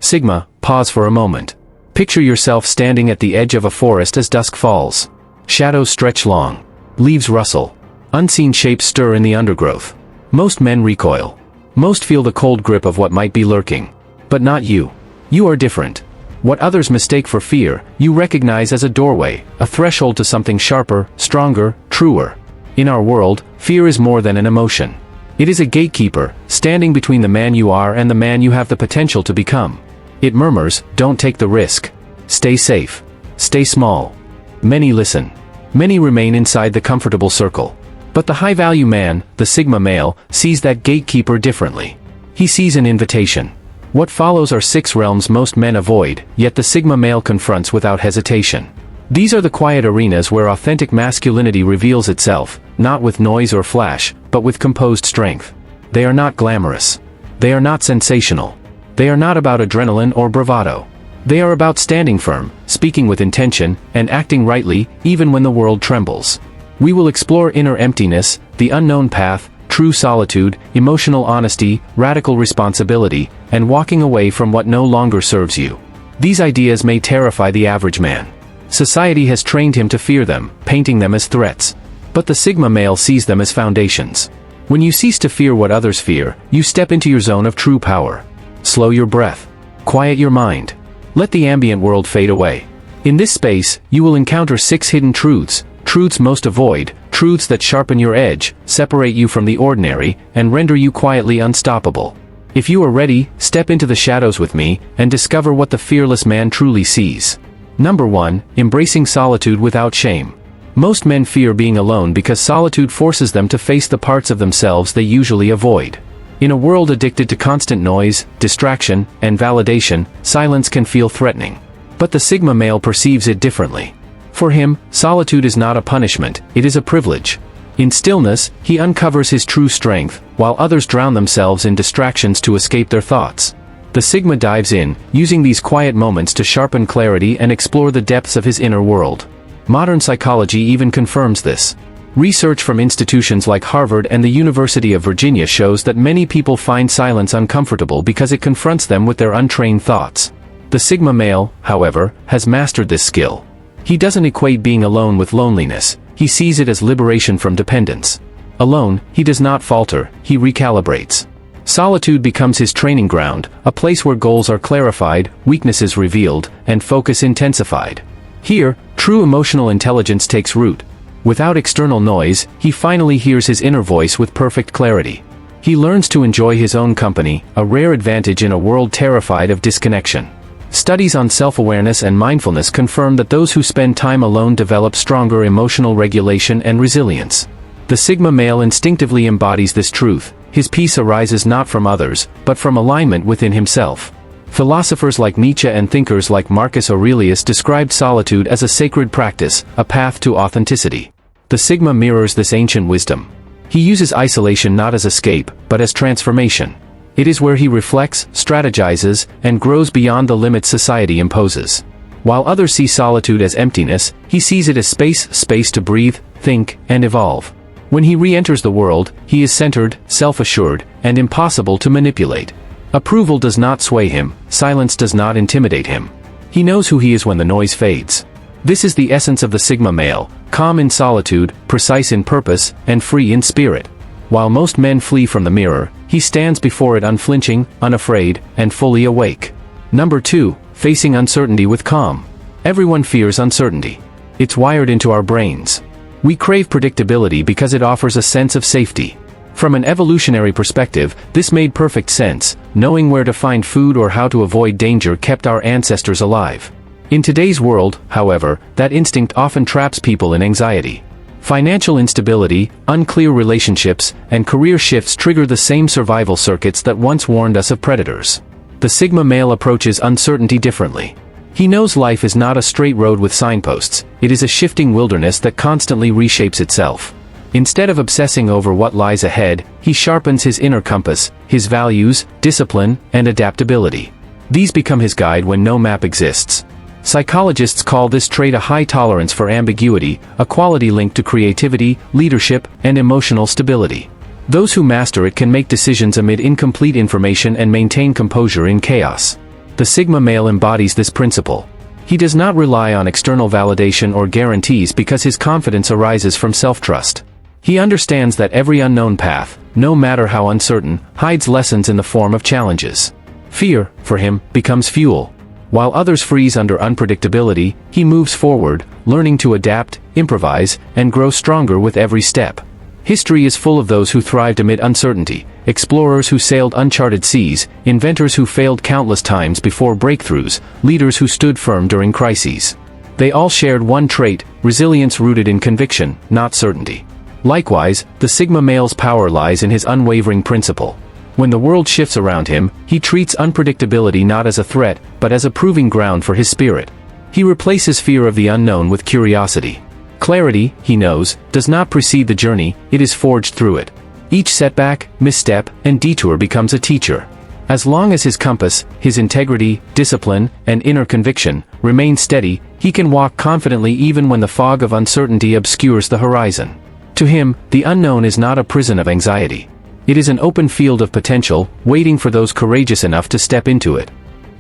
Sigma, pause for a moment. Picture yourself standing at the edge of a forest as dusk falls. Shadows stretch long. Leaves rustle. Unseen shapes stir in the undergrowth. Most men recoil. Most feel the cold grip of what might be lurking. But not you. You are different. What others mistake for fear, you recognize as a doorway, a threshold to something sharper, stronger, truer. In our world, fear is more than an emotion. It is a gatekeeper, standing between the man you are and the man you have the potential to become. It murmurs, don't take the risk. Stay safe. Stay small. Many listen. Many remain inside the comfortable circle. But the high-value man, the Sigma male, sees that gatekeeper differently. He sees an invitation. What follows are 6 realms most men avoid, yet the Sigma male confronts without hesitation. These are the quiet arenas where authentic masculinity reveals itself, not with noise or flash, but with composed strength. They are not glamorous. They are not sensational. They are not about adrenaline or bravado. They are about standing firm, speaking with intention, and acting rightly, even when the world trembles. We will explore inner emptiness, the unknown path, true solitude, emotional honesty, radical responsibility, and walking away from what no longer serves you. These ideas may terrify the average man. Society has trained him to fear them, painting them as threats. But the Sigma male sees them as foundations. When you cease to fear what others fear, you step into your zone of true power. Slow your breath. Quiet your mind. Let the ambient world fade away. In this space, you will encounter 6 hidden truths, truths most avoid, truths that sharpen your edge, separate you from the ordinary, and render you quietly unstoppable. If you are ready, step into the shadows with me, and discover what the fearless man truly sees. Number 1, embracing solitude without shame. Most men fear being alone because solitude forces them to face the parts of themselves they usually avoid. In a world addicted to constant noise, distraction, and validation, silence can feel threatening. But the Sigma male perceives it differently. For him, solitude is not a punishment, it is a privilege. In stillness, he uncovers his true strength, while others drown themselves in distractions to escape their thoughts. The Sigma dives in, using these quiet moments to sharpen clarity and explore the depths of his inner world. Modern psychology even confirms this. Research from institutions like Harvard and the University of Virginia shows that many people find silence uncomfortable because it confronts them with their untrained thoughts. The Sigma male, however, has mastered this skill. He doesn't equate being alone with loneliness, he sees it as liberation from dependence. Alone, he does not falter, he recalibrates. Solitude becomes his training ground, a place where goals are clarified, weaknesses revealed, and focus intensified. Here, true emotional intelligence takes root. Without external noise, he finally hears his inner voice with perfect clarity. He learns to enjoy his own company, a rare advantage in a world terrified of disconnection. Studies on self-awareness and mindfulness confirm that those who spend time alone develop stronger emotional regulation and resilience. The Sigma male instinctively embodies this truth. His peace arises not from others, but from alignment within himself. Philosophers like Nietzsche and thinkers like Marcus Aurelius described solitude as a sacred practice, a path to authenticity. The Sigma mirrors this ancient wisdom. He uses isolation not as escape, but as transformation. It is where he reflects, strategizes, and grows beyond the limits society imposes. While others see solitude as emptiness, he sees it as space to breathe, think, and evolve. When he re-enters the world, he is centered, self-assured, and impossible to manipulate. Approval does not sway him, silence does not intimidate him. He knows who he is when the noise fades. This is the essence of the Sigma male, calm in solitude, precise in purpose, and free in spirit. While most men flee from the mirror, he stands before it unflinching, unafraid, and fully awake. Number 2, facing uncertainty with calm. Everyone fears uncertainty. It's wired into our brains. We crave predictability because it offers a sense of safety. From an evolutionary perspective, this made perfect sense. Knowing where to find food or how to avoid danger kept our ancestors alive. In today's world, however, that instinct often traps people in anxiety. Financial instability, unclear relationships, and career shifts trigger the same survival circuits that once warned us of predators. The Sigma male approaches uncertainty differently. He knows life is not a straight road with signposts, it is a shifting wilderness that constantly reshapes itself. Instead of obsessing over what lies ahead, he sharpens his inner compass, his values, discipline, and adaptability. These become his guide when no map exists. Psychologists call this trait a high tolerance for ambiguity, a quality linked to creativity, leadership, and emotional stability. Those who master it can make decisions amid incomplete information and maintain composure in chaos. The Sigma male embodies this principle. He does not rely on external validation or guarantees because his confidence arises from self-trust. He understands that every unknown path, no matter how uncertain, hides lessons in the form of challenges. Fear, for him, becomes fuel. While others freeze under unpredictability, he moves forward, learning to adapt, improvise, and grow stronger with every step. History is full of those who thrived amid uncertainty, explorers who sailed uncharted seas, inventors who failed countless times before breakthroughs, leaders who stood firm during crises. They all shared one trait: resilience rooted in conviction, not certainty. Likewise, the Sigma male's power lies in his unwavering principle. When the world shifts around him, he treats unpredictability not as a threat, but as a proving ground for his spirit. He replaces fear of the unknown with curiosity. Clarity, he knows, does not precede the journey, it is forged through it. Each setback, misstep, and detour becomes a teacher. As long as his compass, his integrity, discipline, and inner conviction remain steady, he can walk confidently even when the fog of uncertainty obscures the horizon. To him, the unknown is not a prison of anxiety. It is an open field of potential, waiting for those courageous enough to step into it.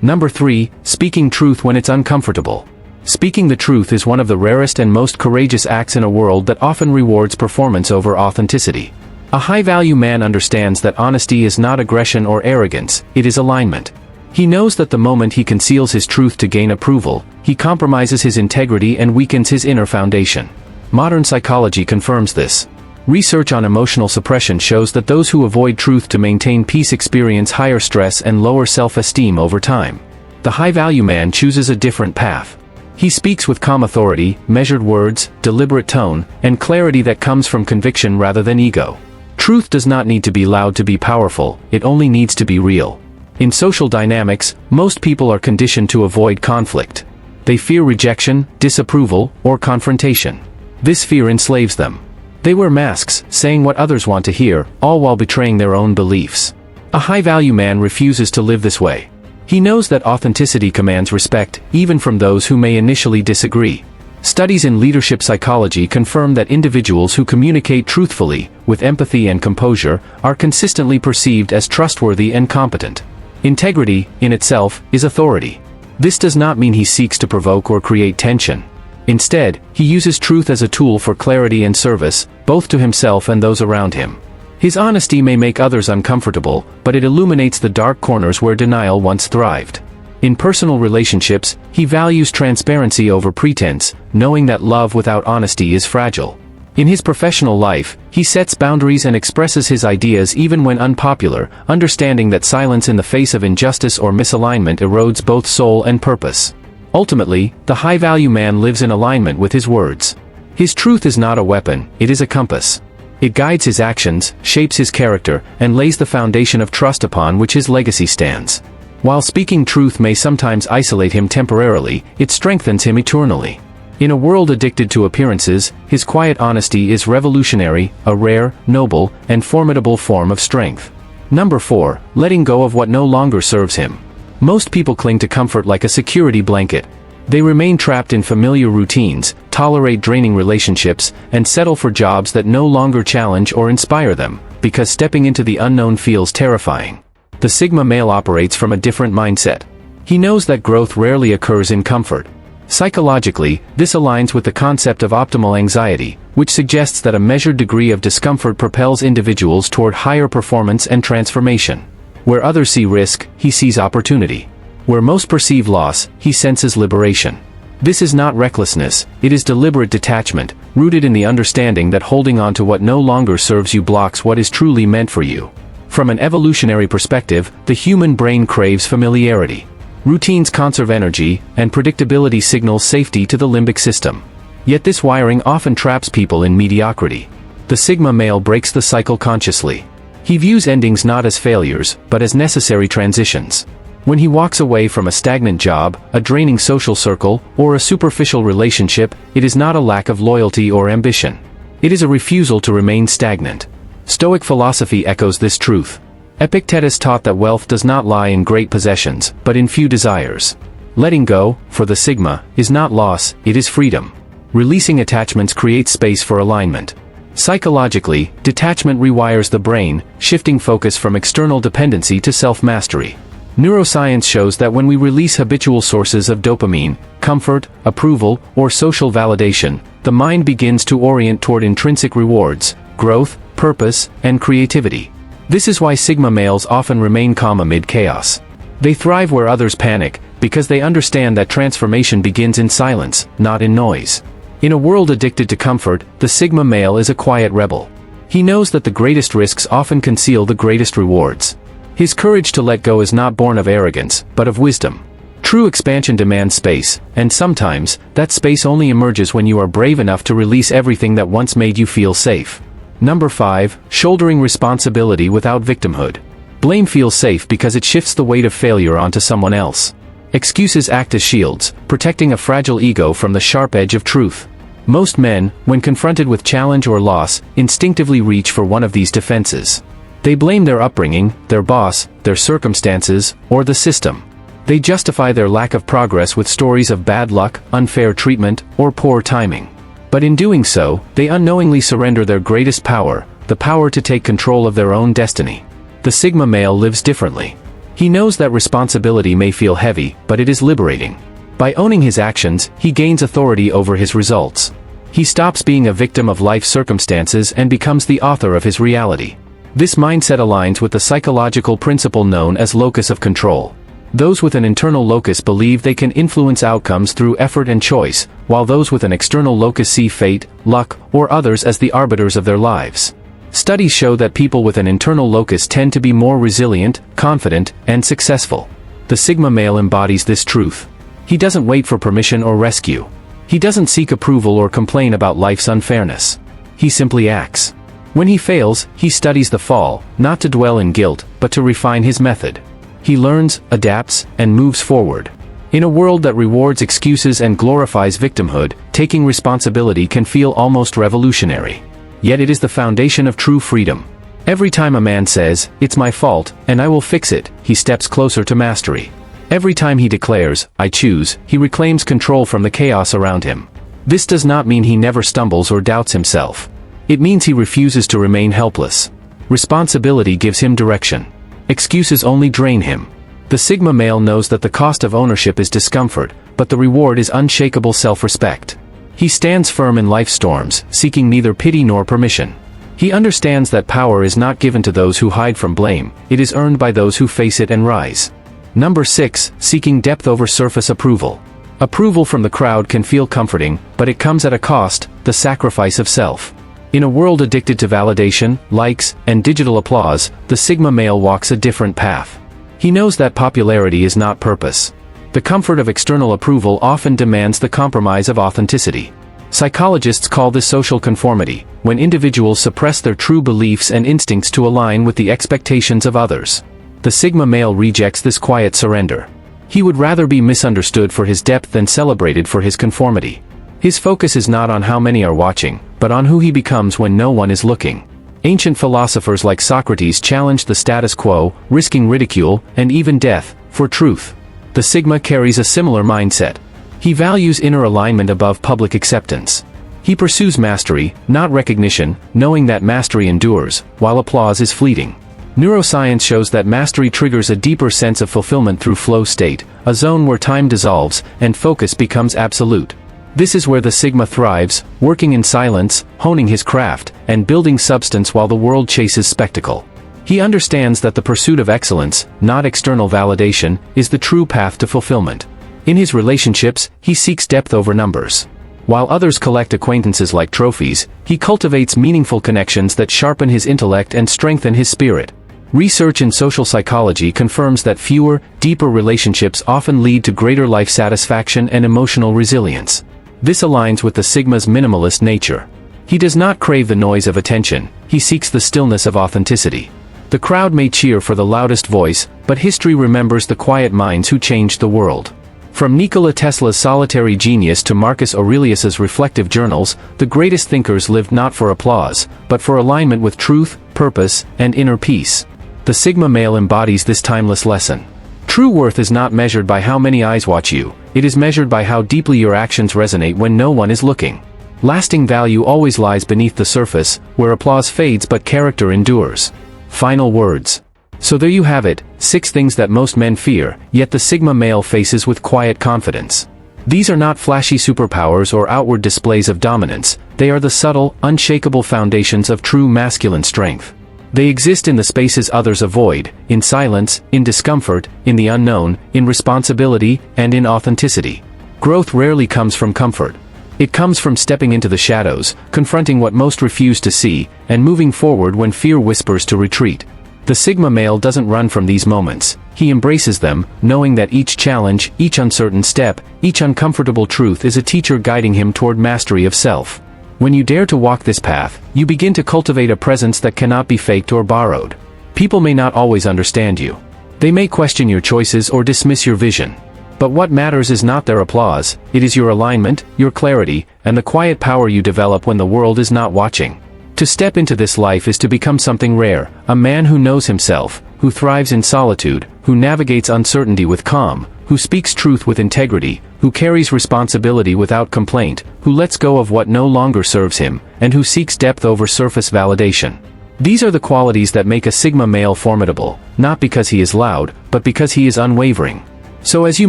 Number 3, speaking truth when it's uncomfortable. Speaking the truth is one of the rarest and most courageous acts in a world that often rewards performance over authenticity. A high-value man understands that honesty is not aggression or arrogance, it is alignment. He knows that the moment he conceals his truth to gain approval, he compromises his integrity and weakens his inner foundation. Modern psychology confirms this. Research on emotional suppression shows that those who avoid truth to maintain peace experience higher stress and lower self-esteem over time. The high-value man chooses a different path. He speaks with calm authority, measured words, deliberate tone, and clarity that comes from conviction rather than ego. Truth does not need to be loud to be powerful, it only needs to be real. In social dynamics, most people are conditioned to avoid conflict. They fear rejection, disapproval, or confrontation. This fear enslaves them. They wear masks, saying what others want to hear, all while betraying their own beliefs. A high-value man refuses to live this way. He knows that authenticity commands respect, even from those who may initially disagree. Studies in leadership psychology confirm that individuals who communicate truthfully, with empathy and composure, are consistently perceived as trustworthy and competent. Integrity, in itself, is authority. This does not mean he seeks to provoke or create tension. Instead, he uses truth as a tool for clarity and service, both to himself and those around him. His honesty may make others uncomfortable, but it illuminates the dark corners where denial once thrived. In personal relationships, he values transparency over pretense, knowing that love without honesty is fragile. In his professional life, he sets boundaries and expresses his ideas even when unpopular, understanding that silence in the face of injustice or misalignment erodes both soul and purpose. Ultimately, the high-value man lives in alignment with his words. His truth is not a weapon, it is a compass. It guides his actions, shapes his character, and lays the foundation of trust upon which his legacy stands. While speaking truth may sometimes isolate him temporarily, it strengthens him eternally. In a world addicted to appearances, his quiet honesty is revolutionary, a rare, noble, and formidable form of strength. Number 4, letting go of what no longer serves him. Most people cling to comfort like a security blanket. They remain trapped in familiar routines, tolerate draining relationships, and settle for jobs that no longer challenge or inspire them, because stepping into the unknown feels terrifying. The Sigma male operates from a different mindset. He knows that growth rarely occurs in comfort. Psychologically, this aligns with the concept of optimal anxiety, which suggests that a measured degree of discomfort propels individuals toward higher performance and transformation. Where others see risk, he sees opportunity. Where most perceive loss, he senses liberation. This is not recklessness, it is deliberate detachment, rooted in the understanding that holding on to what no longer serves you blocks what is truly meant for you. From an evolutionary perspective, the human brain craves familiarity. Routines conserve energy, and predictability signals safety to the limbic system. Yet this wiring often traps people in mediocrity. The Sigma male breaks the cycle consciously. He views endings not as failures, but as necessary transitions. When he walks away from a stagnant job, a draining social circle, or a superficial relationship, it is not a lack of loyalty or ambition. It is a refusal to remain stagnant. Stoic philosophy echoes this truth. Epictetus taught that wealth does not lie in great possessions, but in few desires. Letting go, for the Sigma, is not loss, it is freedom. Releasing attachments creates space for alignment. Psychologically, detachment rewires the brain, shifting focus from external dependency to self-mastery. Neuroscience shows that when we release habitual sources of dopamine, comfort, approval, or social validation, the mind begins to orient toward intrinsic rewards, growth, purpose, and creativity. This is why Sigma males often remain calm amid chaos. They thrive where others panic, because they understand that transformation begins in silence, not in noise. In a world addicted to comfort, the Sigma male is a quiet rebel. He knows that the greatest risks often conceal the greatest rewards. His courage to let go is not born of arrogance, but of wisdom. True expansion demands space, and sometimes, that space only emerges when you are brave enough to release everything that once made you feel safe. Number 5. Shouldering responsibility without victimhood. Blame feels safe because it shifts the weight of failure onto someone else. Excuses act as shields, protecting a fragile ego from the sharp edge of truth. Most men, when confronted with challenge or loss, instinctively reach for one of these defenses. They blame their upbringing, their boss, their circumstances, or the system. They justify their lack of progress with stories of bad luck, unfair treatment, or poor timing. But in doing so, they unknowingly surrender their greatest power, the power to take control of their own destiny. The Sigma male lives differently. He knows that responsibility may feel heavy, but it is liberating. By owning his actions, he gains authority over his results. He stops being a victim of life's circumstances and becomes the author of his reality. This mindset aligns with the psychological principle known as locus of control. Those with an internal locus believe they can influence outcomes through effort and choice, while those with an external locus see fate, luck, or others as the arbiters of their lives. Studies show that people with an internal locus tend to be more resilient, confident, and successful. The Sigma male embodies this truth. He doesn't wait for permission or rescue. He doesn't seek approval or complain about life's unfairness. He simply acts. When he fails, he studies the fall, not to dwell in guilt, but to refine his method. He learns, adapts, and moves forward. In a world that rewards excuses and glorifies victimhood, taking responsibility can feel almost revolutionary. Yet it is the foundation of true freedom. Every time a man says, "It's my fault, and I will fix it," he steps closer to mastery. Every time he declares, "I choose," he reclaims control from the chaos around him. This does not mean he never stumbles or doubts himself. It means he refuses to remain helpless. Responsibility gives him direction. Excuses only drain him. The Sigma male knows that the cost of ownership is discomfort, but the reward is unshakable self-respect. He stands firm in life's storms, seeking neither pity nor permission. He understands that power is not given to those who hide from blame, it is earned by those who face it and rise. Number 6. Seeking depth over surface approval. Approval from the crowd can feel comforting, but it comes at a cost, the sacrifice of self. In a world addicted to validation, likes, and digital applause, the Sigma male walks a different path. He knows that popularity is not purpose. The comfort of external approval often demands the compromise of authenticity. Psychologists call this social conformity, when individuals suppress their true beliefs and instincts to align with the expectations of others. The Sigma male rejects this quiet surrender. He would rather be misunderstood for his depth than celebrated for his conformity. His focus is not on how many are watching, but on who he becomes when no one is looking. Ancient philosophers like Socrates challenged the status quo, risking ridicule, and even death, for truth. The Sigma carries a similar mindset. He values inner alignment above public acceptance. He pursues mastery, not recognition, knowing that mastery endures, while applause is fleeting. Neuroscience shows that mastery triggers a deeper sense of fulfillment through flow state, a zone where time dissolves, and focus becomes absolute. This is where the Sigma thrives, working in silence, honing his craft, and building substance while the world chases spectacle. He understands that the pursuit of excellence, not external validation, is the true path to fulfillment. In his relationships, he seeks depth over numbers. While others collect acquaintances like trophies, he cultivates meaningful connections that sharpen his intellect and strengthen his spirit. Research in social psychology confirms that fewer, deeper relationships often lead to greater life satisfaction and emotional resilience. This aligns with the Sigma's minimalist nature. He does not crave the noise of attention, he seeks the stillness of authenticity. The crowd may cheer for the loudest voice, but history remembers the quiet minds who changed the world. From Nikola Tesla's solitary genius to Marcus Aurelius's reflective journals, the greatest thinkers lived not for applause, but for alignment with truth, purpose, and inner peace. The Sigma male embodies this timeless lesson. True worth is not measured by how many eyes watch you, it is measured by how deeply your actions resonate when no one is looking. Lasting value always lies beneath the surface, where applause fades but character endures. Final words. So there you have it, 6 things that most men fear, yet the Sigma male faces with quiet confidence. These are not flashy superpowers or outward displays of dominance, they are the subtle, unshakable foundations of true masculine strength. They exist in the spaces others avoid, in silence, in discomfort, in the unknown, in responsibility, and in authenticity. Growth rarely comes from comfort. It comes from stepping into the shadows, confronting what most refuse to see, and moving forward when fear whispers to retreat. The Sigma male doesn't run from these moments, he embraces them, knowing that each challenge, each uncertain step, each uncomfortable truth is a teacher guiding him toward mastery of self. When you dare to walk this path, you begin to cultivate a presence that cannot be faked or borrowed. People may not always understand you. They may question your choices or dismiss your vision. But what matters is not their applause, it is your alignment, your clarity, and the quiet power you develop when the world is not watching. To step into this life is to become something rare, a man who knows himself, who thrives in solitude, who navigates uncertainty with calm, who speaks truth with integrity, who carries responsibility without complaint, who lets go of what no longer serves him, and who seeks depth over surface validation. These are the qualities that make a Sigma male formidable, not because he is loud, but because he is unwavering. So as you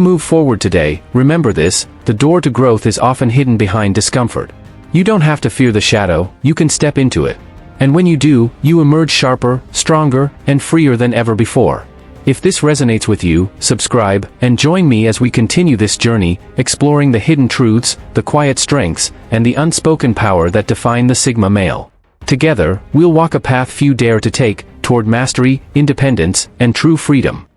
move forward today, remember this, the door to growth is often hidden behind discomfort. You don't have to fear the shadow, you can step into it. And when you do, you emerge sharper, stronger, and freer than ever before. If this resonates with you, subscribe, and join me as we continue this journey, exploring the hidden truths, the quiet strengths, and the unspoken power that define the Sigma male. Together, we'll walk a path few dare to take, toward mastery, independence, and true freedom.